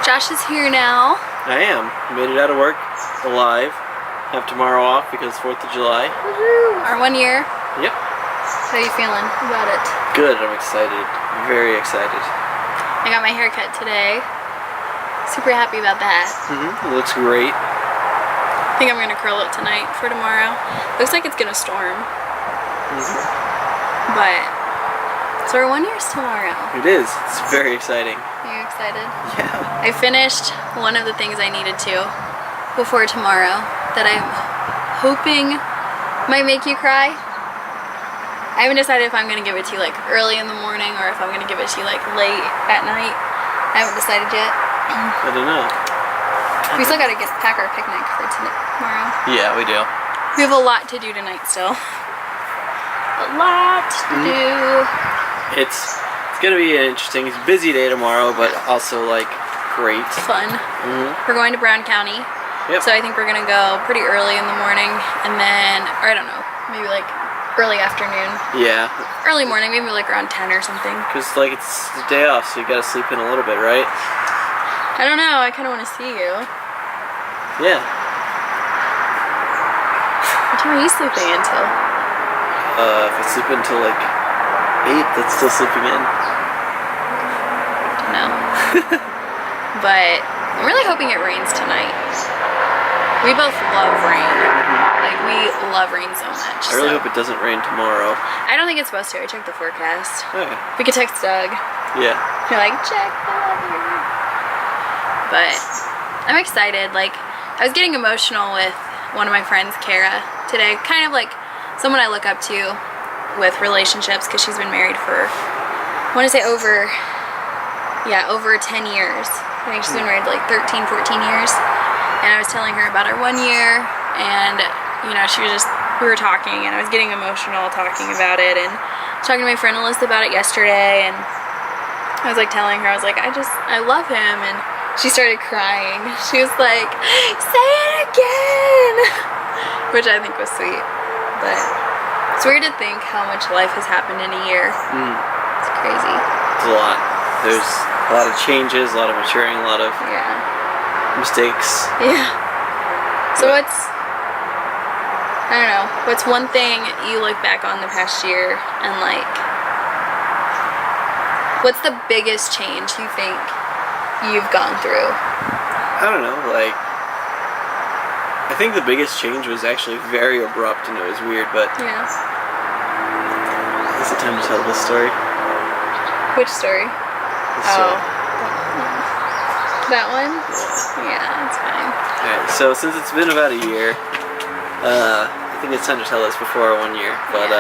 Josh is here now. I am. Made it out of work alive. Have tomorrow off because 4th of July. Woohoo! Our 1 year. Yep. How are you feeling about it? Good. I'm excited. Very excited. I got my hair cut today. Super happy about that. It looks great. I think I'm gonna curl it tonight for tomorrow. Looks like it's gonna storm. But so our 1 year's tomorrow. It is. It's very exciting. Are you excited? Yeah. I finished one of the things I needed to before tomorrow that I'm hoping might make you cry. I haven't decided if I'm gonna give it to you like early in the morning or if I'm gonna give it to you like late at night. I haven't decided yet. I don't know. We still gotta pack our picnic for tomorrow. Yeah, we do. We have a lot to do tonight still. A lot to do. It's gonna be an interesting, it's a busy day tomorrow, but also like great. Fun. We're going to Brown County. Yep. So I think we're gonna go pretty early in the morning and then, or I don't know, maybe like early afternoon. Yeah. Early morning, maybe like around 10 or something. Because like it's the day off, so you gotta sleep in a little bit, right? I don't know, I kind of want to see you. Yeah. What time are you sleeping until? If I sleep until like 8, that's still sleeping in. No. But I'm really hoping it rains tonight. We both love rain. Like, we love rain so much. I really hope it doesn't rain tomorrow. I don't think it's supposed to. I checked the forecast. Okay. We could text Doug. Yeah. You're like, check the weather. But I'm excited. Like, I was getting emotional with one of my friends, Kara, today. Kind of like someone I look up to with relationships because she's been married for, I want to say over 10 years. I think she's been married like 13, 14 years. And I was telling her about our 1 year, and you know, we were talking, and I was getting emotional talking about it, and talking to my friend Alyssa about it yesterday, and I was like telling her, I was like, I love him, and she started crying. She was like, say it again! Which I think was sweet. But it's weird to think how much life has happened in a year. It's crazy. It's a lot. There's a lot of changes, a lot of maturing, a lot of mistakes. Yeah. So I don't know, what's one thing you look back on the past year and like, what's the biggest change you think you've gone through? I don't know, like, I think the biggest change was actually very abrupt and it was weird, but yeah. Is it time to tell this story? Which story? That one? Yeah. Yeah, that's fine. Alright, so since it's been about a year, I think it's time to tell this before our 1 year, but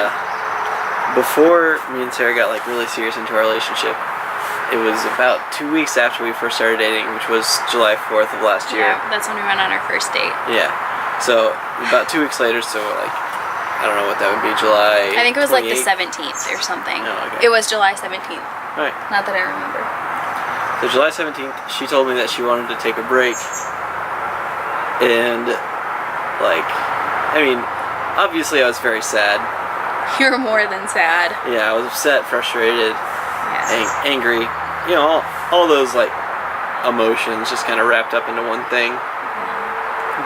before me and Sarah got like really serious into our relationship, it was about 2 weeks after we first started dating, which was July 4th of last year. Yeah, that's when we went on our first date. Yeah. So about 2 weeks later, so like, I don't know what that would be, July I think it was 28th? like the 17th or something. Oh, okay. It was July 17th. Alright. Not that I remember. So July 17th, she told me that she wanted to take a break. And, like, I mean, obviously I was very sad. You're more than sad. Yeah, I was upset, frustrated, Yeah. angry. You know, all those, like, emotions just kind of wrapped up into one thing.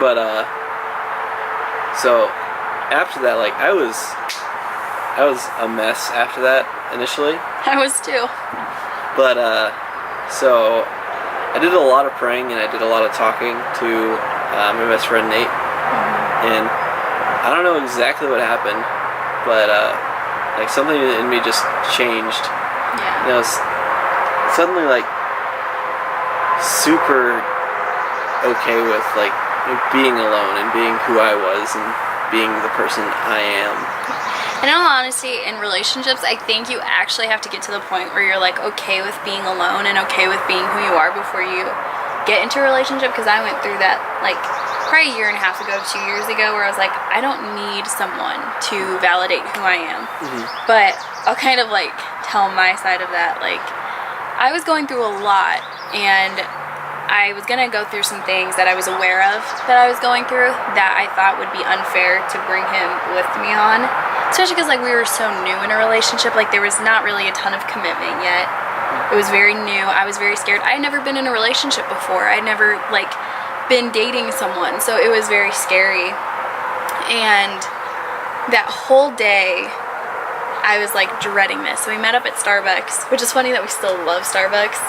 But, so, after that, like, I was a mess after that, initially. I was too. But, so, I did a lot of praying and I did a lot of talking to my best friend Nate. And I don't know exactly what happened, but, like, something in me just changed. Yeah. And I was suddenly, like, super okay with, like, being alone and being who I was and being the person I am. In all honesty, in relationships, I think you actually have to get to the point where you're like okay with being alone and okay with being who you are before you get into a relationship, because I went through that like probably a year and a half ago, 2 years ago, where I was like, I don't need someone to validate who I am. But I'll kind of like tell my side of that. Like, I was going through a lot, and I was gonna go through some things that I was aware of that I was going through that I thought would be unfair to bring him with me on, especially because like we were so new in a relationship. Like, there was not really a ton of commitment yet, It was very new. I was very scared. I had never been in a relationship before. I'd never like been dating someone, so it was very scary. And that whole day I was like dreading this. So we met up at Starbucks, which is funny that we still love Starbucks.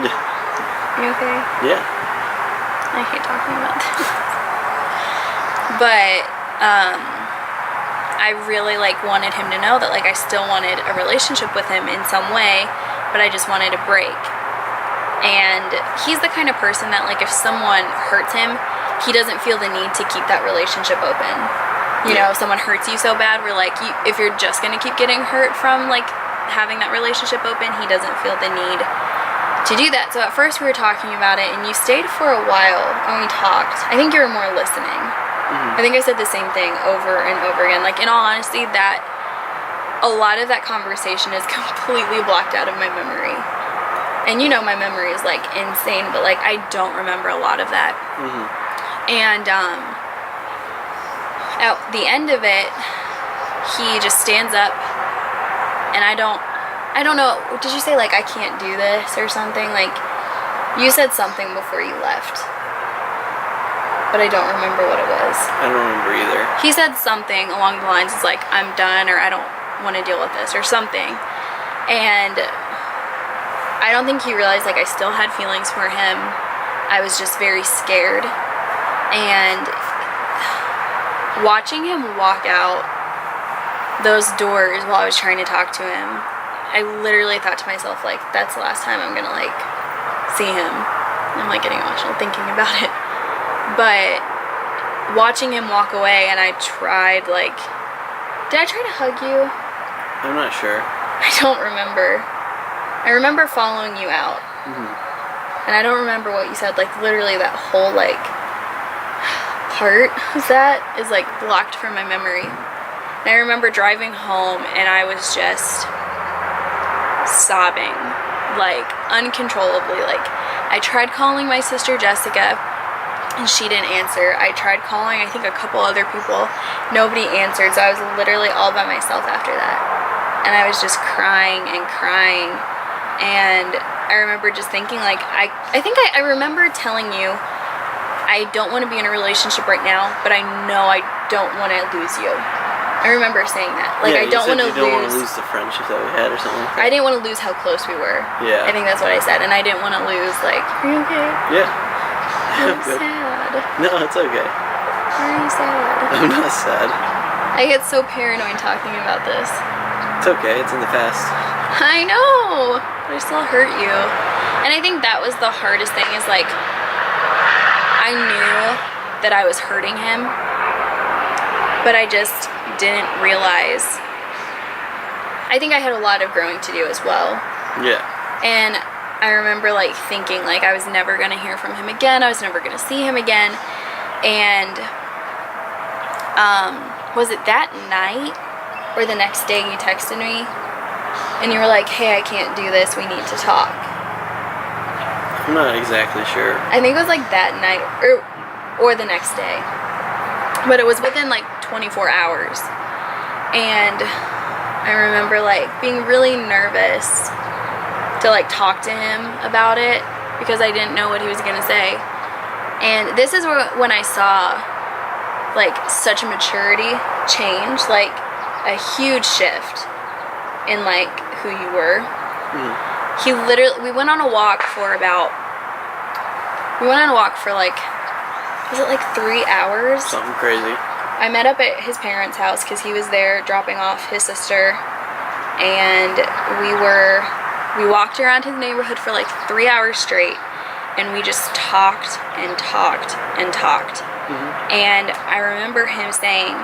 Yeah. You okay? Yeah. I hate talking about this. But I really like wanted him to know that like I still wanted a relationship with him in some way, but I just wanted a break. And he's the kind of person that like if someone hurts him, he doesn't feel the need to keep that relationship open. You know, if someone hurts you so bad, we're like, if you're just gonna keep getting hurt from like having that relationship open, he doesn't feel the need to do that. So at first we were talking about it, and you stayed for a while and we talked. I think you were more listening. I think I said the same thing over and over again. Like, in all honesty, that a lot of that conversation is completely blocked out of my memory. And you know my memory is like insane, but like I don't remember a lot of that. And at the end of it, he just stands up, and I don't know, did you say like I can't do this or something? Like, you said something before you left, but I don't remember what it was. I don't remember either. He said something along the lines of like, I'm done, or I don't want to deal with this, or something. And I don't think he realized like I still had feelings for him. I was just very scared. And watching him walk out those doors while I was trying to talk to him, I literally thought to myself, like, that's the last time I'm gonna like see him. I'm like getting emotional thinking about it. But watching him walk away, and I tried, like, did I try to hug you? I'm not sure. I don't remember. I remember following you out. And I don't remember what you said. Like, literally that whole like part of that is like blocked from my memory. And I remember driving home, and I was just sobbing, like uncontrollably. Like, I tried calling my sister Jessica, and she didn't answer. I tried calling, I think, a couple other people. Nobody answered, so I was literally all by myself after that. And I was just crying and crying. And I remember just thinking, like, I think I remember telling you, I don't want to be in a relationship right now, but I know I don't want to lose you. I remember saying that. Like, yeah, I don't want to lose. You don't want to lose the friendship that we had, or something like that. I didn't want to lose how close we were. Yeah. I think that's what I said. And I didn't want to lose, like, are you okay? Yeah. I'm sad. No, it's okay. Why are you sad? I'm not sad. I get so paranoid talking about this. It's okay. It's in the past. I know, but I still hurt you. And I think that was the hardest thing, is like, I knew that I was hurting him, but I just didn't realize. I think I had a lot of growing to do as well. Yeah. And I remember like thinking like I was never gonna hear from him again. I was never gonna see him again. And was it that night or the next day you texted me and you were like, hey, I can't do this, we need to talk? I'm not exactly sure. I think it was like that night or the next day, but it was within like 24 hours. And I remember like being really nervous to like talk to him about it because I didn't know what he was gonna say. And this is when I saw like such a maturity change, like a huge shift in like who you were. He literally, we went on a walk for like, was it like 3 hours? Something crazy. I met up at his parents' house because he was there dropping off his sister, and we walked around his neighborhood for like 3 hours straight, and we just talked and talked and talked. And I remember him saying,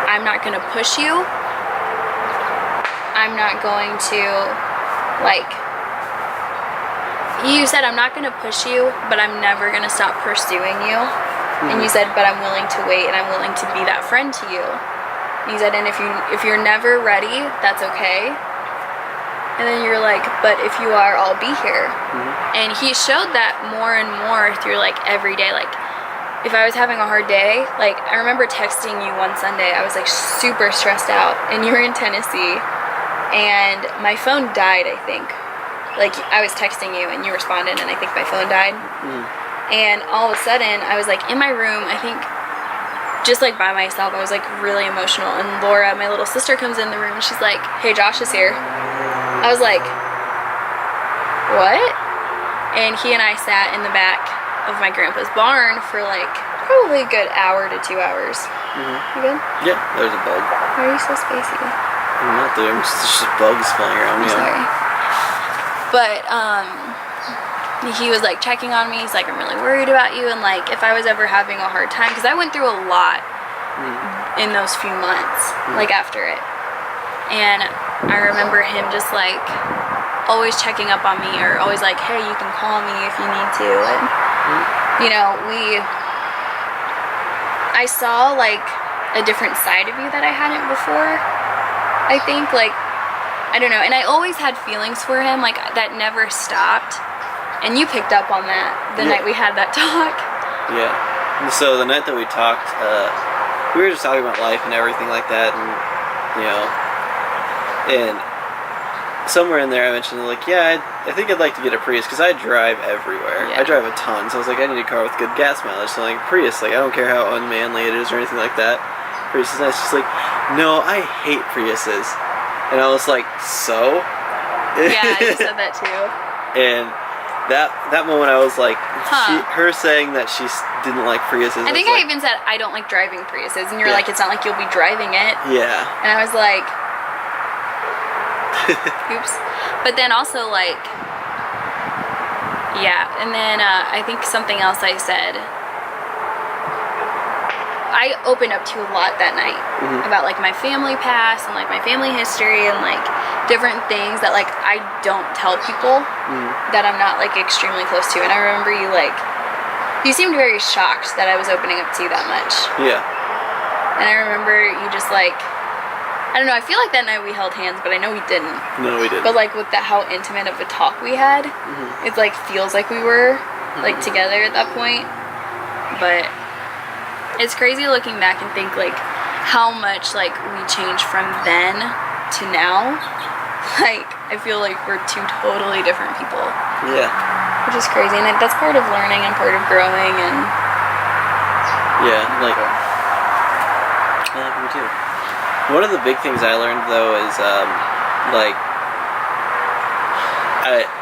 I'm not gonna push you, I'm not going to, like, you said, I'm not gonna push you, but I'm never gonna stop pursuing you. And you said, but I'm willing to wait, and I'm willing to be that friend to you. And you said, and if you're never ready, that's okay. And then you're like, but if you are, I'll be here. And he showed that more and more through like every day. Like, if I was having a hard day, like I remember texting you one Sunday, I was like super stressed out, and you were in Tennessee, and my phone died, I think. Like, I was texting you and you responded, and I think my phone died. And all of a sudden, I was like in my room, I think just like by myself. I was like really emotional, and Laura, my little sister, comes in the room and she's like, "Hey, Josh is here." I was like, "What?" And he and I sat in the back of my grandpa's barn for like probably a good hour to 2 hours. You good? Yeah, there's a bug. Why are you so spacey? I'm not there. There's just bugs flying around me. I'm sorry. But he was like checking on me. He's like, "I'm really worried about you," and like if I was ever having a hard time, because I went through a lot in those few months, like after it. And I remember him just like always checking up on me, or always like, "Hey, you can call me if you need to." And you know, I saw like a different side of you that I hadn't before. I think, like, I don't know, and I always had feelings for him, like that never stopped. And you picked up on that the night we had that talk. Yeah. And so the night that we talked, we were just talking about life and everything like that, and you know, and somewhere in there I mentioned like, yeah, I think I'd like to get a Prius because I drive everywhere. Yeah. I drive a ton, so I was like, I need a car with good gas mileage. So like Prius, like I don't care how unmanly it is or anything like that. Prius is nice. She's like, "No, I hate Priuses," and I was like, "So?" Yeah, you said that too. And that moment I was like, her saying that she didn't like Priuses. I think I even said I don't like driving Priuses, and you're like, "It's not like you'll be driving it." Yeah. And I was like, oops. But then also like, yeah. And then I think something else I said, I opened up to a lot that night about like my family past and like my family history and like different things that like I don't tell people that I'm not like extremely close to. And I remember you seemed very shocked that I was opening up to you that much. Yeah. And I remember you just like, I don't know, I feel like that night we held hands, but I know we didn't. No, we didn't. But like with how intimate of a talk we had, it like feels like we were like together at that point. But it's crazy looking back and think like how much like we changed from then to now. Like I feel like we're two totally different people. Yeah. Which is crazy, and that's part of learning and part of growing. And yeah, like me too. One of the big things I learned though is like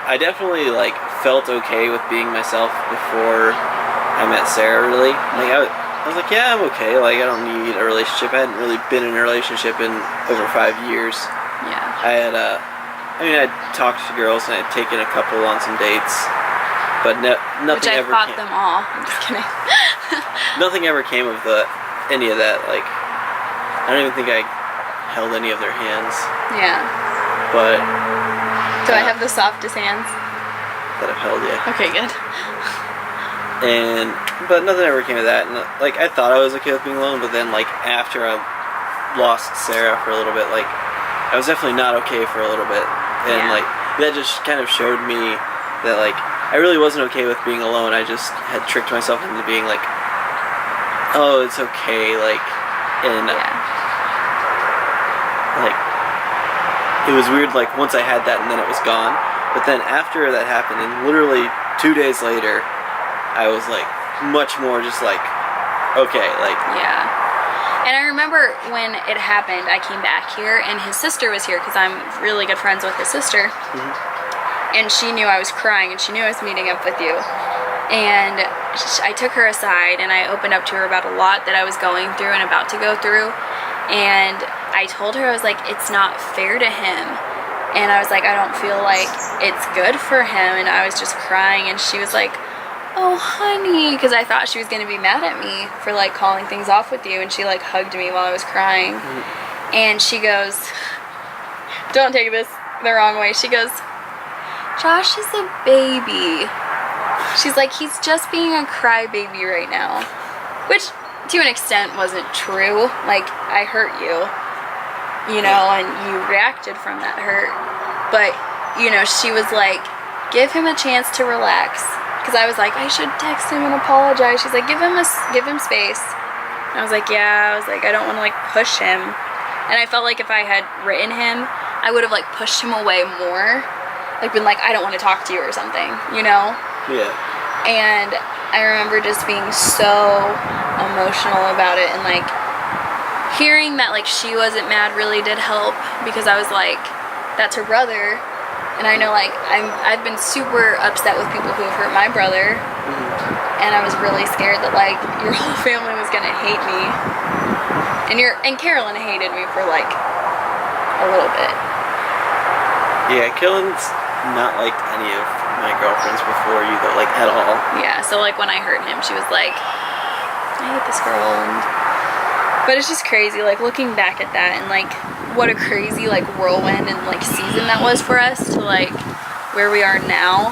I definitely like felt okay with being myself before I met Sarah. Really, like I was like, yeah, I'm okay. Like I don't need a relationship. I hadn't really been in a relationship in over 5 years. yeah, I'd talked to girls and I'd taken a couple on some dates, but nothing which I ever fought came. them all. I'm just kidding. Nothing ever came of any of that. Like I don't even think I held any of their hands. Yeah. But Do I have the softest hands? that I've held, yeah. Okay, good. But nothing ever came of that. And like I thought I was okay with being alone, but then like after I lost Sarah for a little bit, like I was definitely not okay for a little bit, and Yeah. like that just kind of showed me that like I really wasn't okay with being alone. I just had tricked myself into being like, oh, it's okay, like, and Yeah. like it was weird. Like once I had that, and then it was gone. But then after that happened, and literally 2 days later, I was like much more just like, okay, like Yeah. And I remember when it happened, I came back here and his sister was here because I'm really good friends with his sister. And she knew I was crying and she knew I was meeting up with you. And I took her aside and I opened up to her about a lot that I was going through and about to go through. And I told her, I was like, it's not fair to him. And I was like, I don't feel like it's good for him. And I was just crying and she was like, oh honey, because I thought she was going to be mad at me for like calling things off with you. And she like hugged me while I was crying. And she goes, don't take this the wrong way. She goes, Josh is a baby. She's like, he's just being a crybaby right now. Which to an extent wasn't true. Like I hurt you, you know, and you reacted from that hurt. But you know, she was like, give him a chance to relax. Because I was like, I should text him and apologize. She's like, give him space. And I was like, yeah. I was like, I don't want to like push him. And I felt like if I had written him, I would have like pushed him away more, like been like, I don't want to talk to you or something, you know? Yeah. And I remember just being so emotional about it, and like hearing that like she wasn't mad really did help, because I was like, that's her brother, and I know like I've been super upset with people who have hurt my brother, and I was really scared that like your whole family was gonna hate me, and Carolyn hated me for like a little bit. Yeah, Carolyn's not liked any of my girlfriends before you, though, like at all. Yeah, so like when I hurt him, she was like, I hate this girl. But it's just crazy, like looking back at that, and like what a crazy like whirlwind and like season that was for us to like where we are now.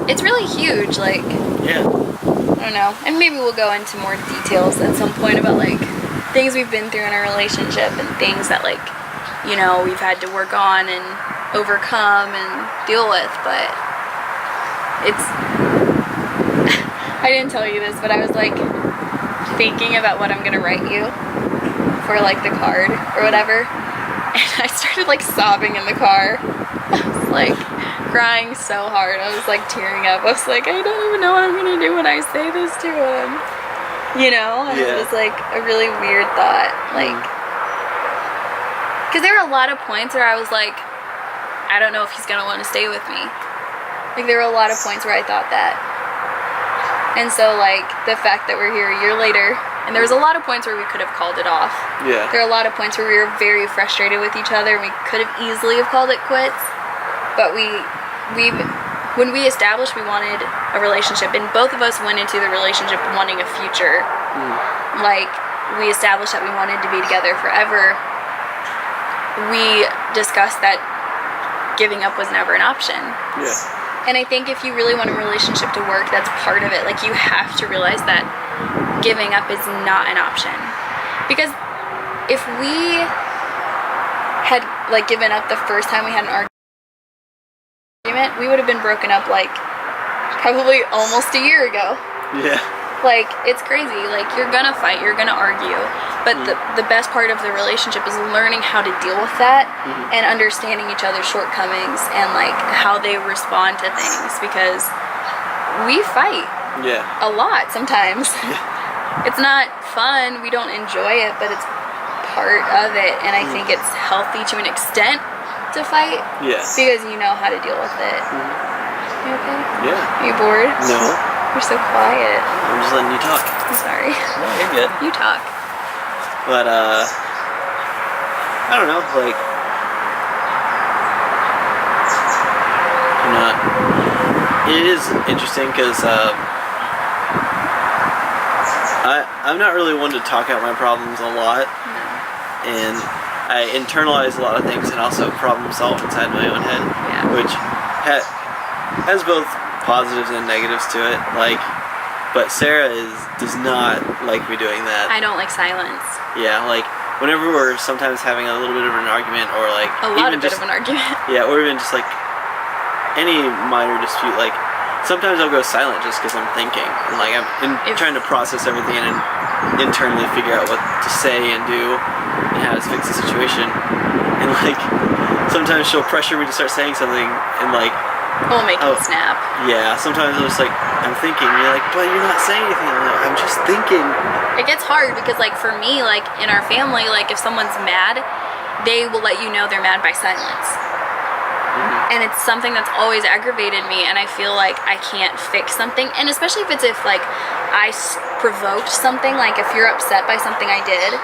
It's really huge, like, Yeah. I don't know, and maybe we'll go into more details at some point about like things we've been through in our relationship and things that like, you know, we've had to work on and overcome and deal with. But it's I didn't tell you this, but I was like thinking about what I'm gonna write you for like the card or whatever, and I started like sobbing in the car. I was like crying so hard, I was like tearing up. I was like, I don't even know what I'm gonna do when I say this to him, you know? And Yeah. it was like a really weird thought, like, because there were a lot of points where I was like, I don't know if he's gonna want to stay with me. Like there were a lot of points where I thought that. And so like the fact that we're here a year later, and there was a lot of points where we could have called it off. Yeah. There are a lot of points where we were very frustrated with each other, and we could have easily have called it quits. But when we established we wanted a relationship, and both of us went into the relationship wanting a future. Like we established that we wanted to be together forever. We discussed that giving up was never an option. Yeah. And I think if you really want a relationship to work, that's part of it. Like you have to realize that giving up is not an option. Because if we had like given up the first time we had an argument, we would have been broken up like probably almost a year ago. Yeah. Like it's crazy. Like you're gonna fight, you're gonna argue, but the best part of the relationship is learning how to deal with that and understanding each other's shortcomings and like how they respond to things, because we fight Yeah. a lot sometimes. It's not fun, we don't enjoy it, but it's part of it, and I think it's healthy to an extent to fight, Yes. because you know how to deal with it. You okay? Yeah. Are you bored? No. You're so quiet. I'm just letting you talk. I'm sorry. No, you're good. You talk. But I don't know, like I'm not. It is interesting because I'm not really one to talk out my problems a lot, and I internalize a lot of things and also problem solve inside my own head, Yeah. which has both positives and negatives to it. Like, but Sarah does not like me doing that. I don't like silence. Yeah, like whenever we're sometimes having a little bit of an argument, or like A lot even of bit just, of an argument. yeah, or even just like any minor dispute, like sometimes I'll go silent just because I'm thinking and like I'm trying to process everything and internally figure out what to say and do and how to fix the situation. And like sometimes she'll pressure me to start saying something, and like It'll make you snap. yeah, sometimes I'm just like I'm thinking, you're like, but you're not saying anything. I'm like, I'm just thinking. It gets hard because like for me, like in our family, like if someone's mad, they will let you know they're mad by silence. And it's something that's always aggravated me, and I feel like I can't fix something, and especially if like I provoked something, like if you're upset by something I did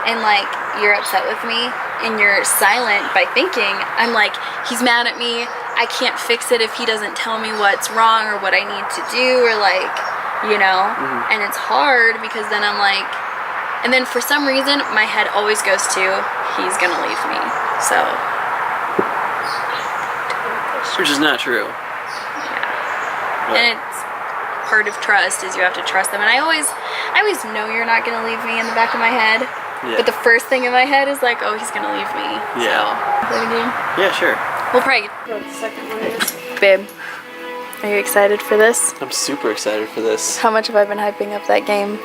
and like you're upset with me and you're silent by thinking, I'm like, he's mad at me, I can't fix it if he doesn't tell me what's wrong or what I need to do, or like, you know, and it's hard because then I'm like, and then for some reason my head always goes to, he's gonna leave me, so. Which is not true. Yeah. And it's part of trust is you have to trust them. And I always know you're not gonna leave me in the back of my head. Yeah. But the first thing in my head is like, oh, he's gonna leave me. Yeah. So, play a game? Yeah, sure. We'll probably get the second one is. Babe, are you excited for this? I'm super excited for this. How much have I been hyping up that game?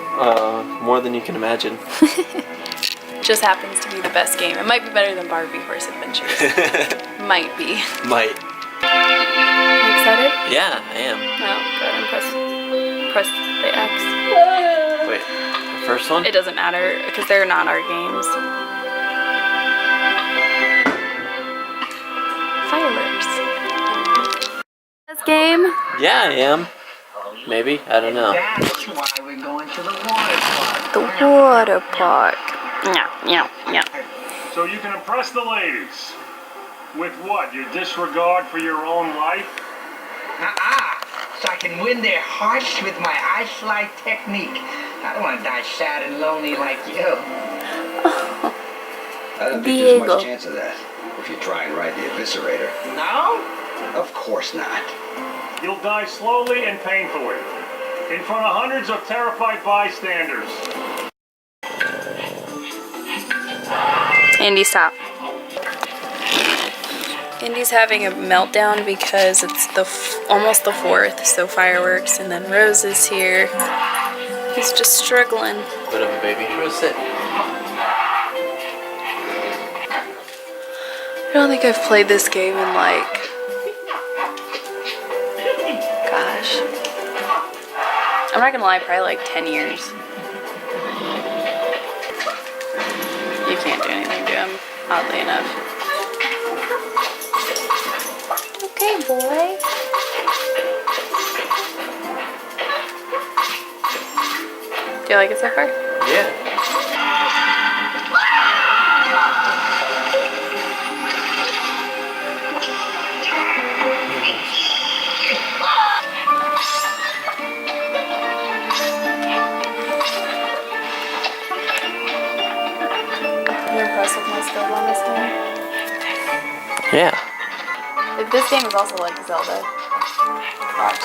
More than you can imagine. just happens to be the best game. It might be better than Barbie Horse Adventures. Might be. Might. You excited? Yeah, I am. No, go ahead and press the X. Wait, the first one? It doesn't matter because they're not our games. Fireworks. This game? Yeah, I am. Maybe, I don't know. That's why we're going to the water park. The water park. Yeah. So you can impress the ladies. With what? Your disregard for your own life? So I can win their hearts with my ice slide technique. I don't want to die sad and lonely like you. I don't think there's Diego. much chance of that if you try and ride the Eviscerator. No? Of course not. You'll die slowly and painfully. In front of hundreds of terrified bystanders. Andy, stop. Andy's having a meltdown because it's almost the 4th, so fireworks, and then Rose is here. He's just struggling. Bit of a baby. Rose, sit. I don't think I've played this game in like, gosh, I'm not gonna lie, probably like 10 years. You can't do anything to him, oddly enough. Okay, boy. Do you like it so far? Yeah. You impressed with my skills on this game? Yeah. This game is also like Zelda. Watch.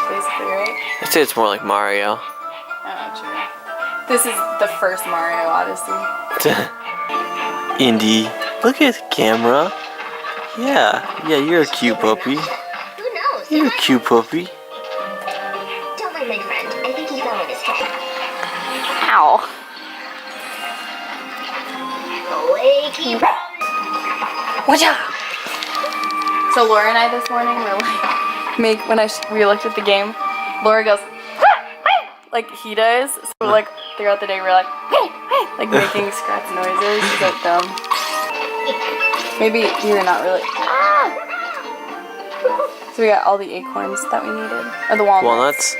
Basically, right? I'd say it's more like Mario. Oh, true. This is the first Mario Odyssey. Indy, look at the camera. Yeah, you're a cute puppy. Who knows? You're a cute puppy. Don't mind my friend. I think he fell on his head. Ow. Wakey. Watch out! So Laura and I this morning were like, we looked at the game, Laura goes, like he does. So like throughout the day we're like making scratch noises. Is that dumb? Maybe you're not really. So we got all the acorns that we needed, or the walnuts.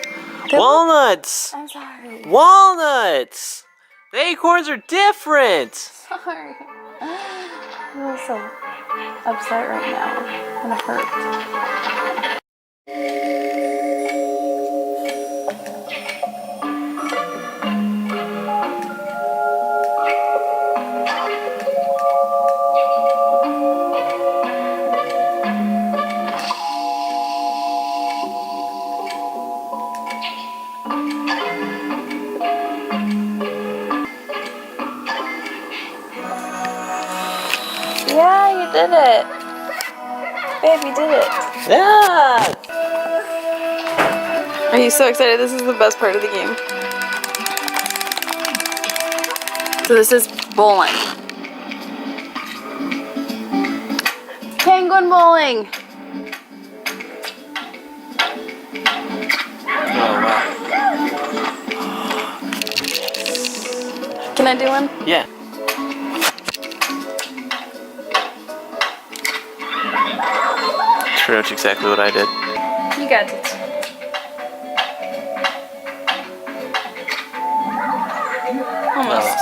Walnuts. I'm sorry. Walnuts. The acorns are different. Sorry. I'm so upset right now. I'm gonna hurt. Yeah, you did it. Babe, you did it. Yeah. Are you so excited? This is the best part of the game. So this is bowling. Penguin bowling. Oh wow. Can I do one? Yeah. Pretty much exactly what I did. You got it. Almost.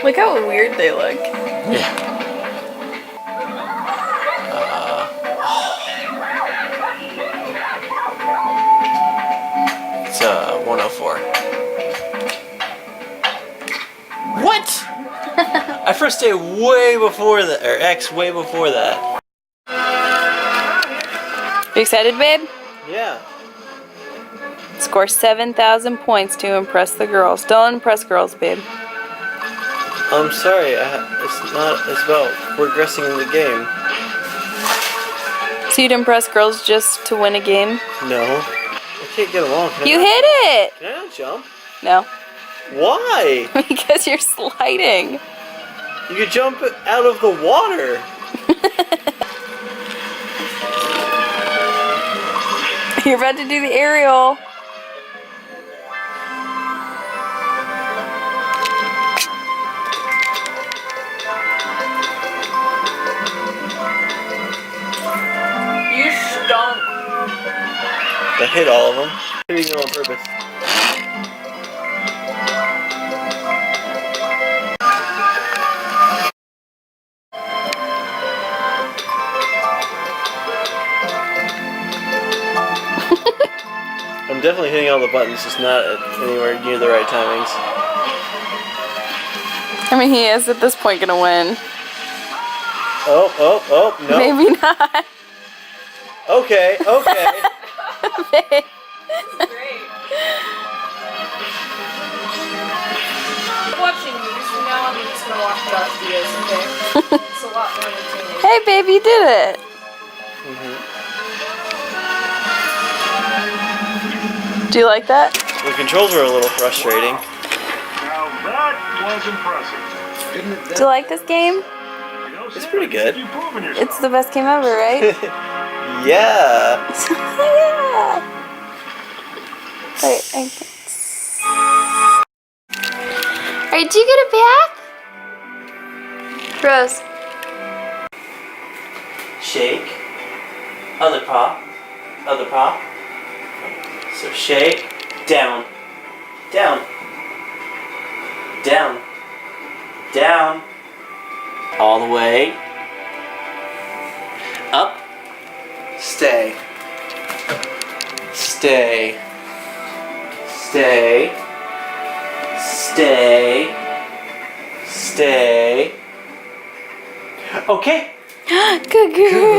Look how weird they look. Yeah. It's 104. What? I first day way before that, or X way before that. You excited, babe? Yeah. Score 7,000 points to impress the girls. Don't impress girls, babe. I'm sorry. It's not. It's about progressing in the game. So you'd impress girls just to win a game? No. I can't get along. You hit it! Can I not jump? No. Why? Because you're sliding. You could jump out of the water. You're about to do the aerial. You stunk. I hit all of them. Hitting them on purpose. I'm definitely hitting all the buttons, just not at anywhere near the right timings. I mean, he is at this point gonna win. Oh, no. Maybe not. Okay. Watching movies from now on, I'm just gonna watch Josh videos, okay? It's a lot more entertaining. Hey, baby, you did it. Do you like that? The controls were a little frustrating. Now that was impressive. Do you like this game? You know, It's Sam, pretty good. You've proven yourself. It's the best game ever, right? Yeah. Yeah. Wait, Alright, do you get a bath? Rose. Shake. Other paw. Other paw. So shake. Down. Down. Down. Down. All the way. Up. Stay. Stay. Stay. Stay. Stay. Okay. Good girl.